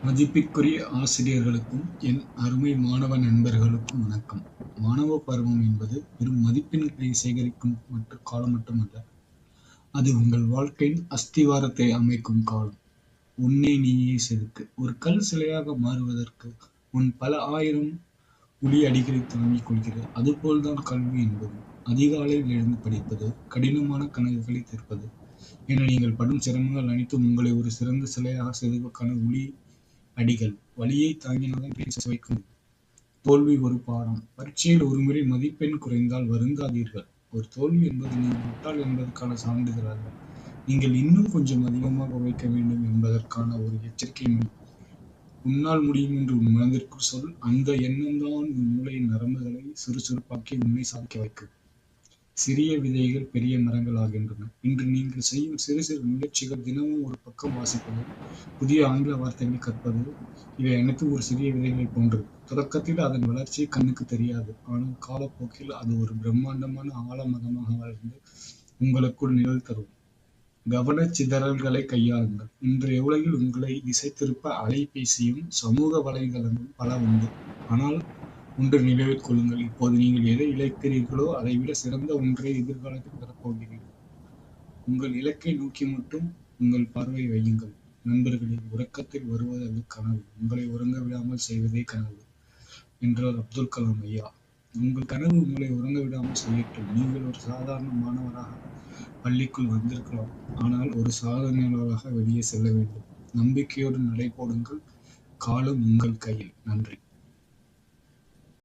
மதிப்பிற்குரிய ஆசிரியர்களுக்கும் என் அருமை மாணவ நண்பர்களுக்கும் வணக்கம். மாணவ பருவம் என்பது வெறும் மதிப்பெண்களை சேகரிக்கும் காலம் மட்டுமல்ல, அது உங்கள் வாழ்க்கையின் அஸ்திவாரத்தை அமைக்கும் காலம். உன்னை நீயே செதுக்கு. ஒரு கல் சிலையாக மாறுவதற்கு முன் பல ஆயிரம் உளி அடிகளை தாங்கிக் கொள்கிறது. அதுபோல்தான் கல்வி என்பதும். அதிகாலையில் எழுந்து படிப்பது, கடினமான கணக்குகளை தீர்ப்பது என நீங்கள் படும் சிரமங்கள் அனைத்தும் உங்களை ஒரு சிறந்த சிலையாக செதுக்குவதற்கான உளி அடிகள். வலியை தாங்கினால்தான் பேச வைக்க முடியும். தோல்வி ஒரு பாடம். பரீட்சையில் ஒருமுறை மதிப்பெண் குறைந்தால் வருந்தாதீர்கள். ஒரு தோல்வி என்பது நீங்கள் முட்டாள் என்பதற்கான சான்றிதழ் அல்ல. நீங்கள் இன்னும் கொஞ்சம் அதிகமாக உழைக்க வேண்டும் என்பதற்கான ஒரு எச்சரிக்கை மணி. உன்னால் முடியும் என்று உன் மனதிற்குள் சொல். அந்த எண்ணம்தான் உன் மூளையின் நரம்புகளை சுறுசுறுப்பாக்கி உன்னை சாதிக்க வைக்கும். சிறிய விதைகள் பெரிய மரங்கள் ஆகின்றன. இன்று நீங்கள் செய்யும் சிறு சிறு முயற்சிகள், தினமும் ஒரு பக்கம் வாசிப்பது, புதிய ஆங்கில வார்த்தைகளை கற்பது, இவை அனைத்தும் ஒரு சிறிய விதைகளைப் போன்றது. தொடக்கத்தில் அதன் வளர்ச்சி கண்ணுக்கு தெரியாது. ஆனால் காலப்போக்கில் அது ஒரு பிரம்மாண்டமான ஆலமரமாக வளர்ந்து உங்களுக்குள் நிழல் தரும். கவனச்சிதறல்களை கையாளுங்கள். இன்றைய உலகில் உங்களை திசை திருப்ப அலைபேசியும் சமூக வலைதளங்களும் பல உண்டு. ஆனால் ஒன்று நினைவில் கொள்ளுங்கள், இப்போது நீங்கள் எதை இழக்கிறீர்களோ அதைவிட சிறந்த ஒன்றை எதிர்காலத்தில் பெறப்போகிறீர்கள். உங்கள் இலக்கை நோக்கி மட்டும் உங்கள் பார்வை வையுங்கள். நண்பர்களே, உறக்கத்தில் வருவதல்ல கனவு, உங்களை உறங்க விடாமல் செய்வதே கனவு என்றார் அப்துல் கலாம் ஐயா. உங்கள் கனவு உங்களை உறங்க விடாமல் செய்யட்டும். நீங்கள் ஒரு சாதாரண மாணவராக பள்ளிக்குள் வந்திருக்கலாம், ஆனால் ஒரு சாதனையாளராக வெளியே செல்ல வேண்டும். நம்பிக்கையோடு நடை போடுங்கள். காலம் உங்கள் கையில். நன்றி.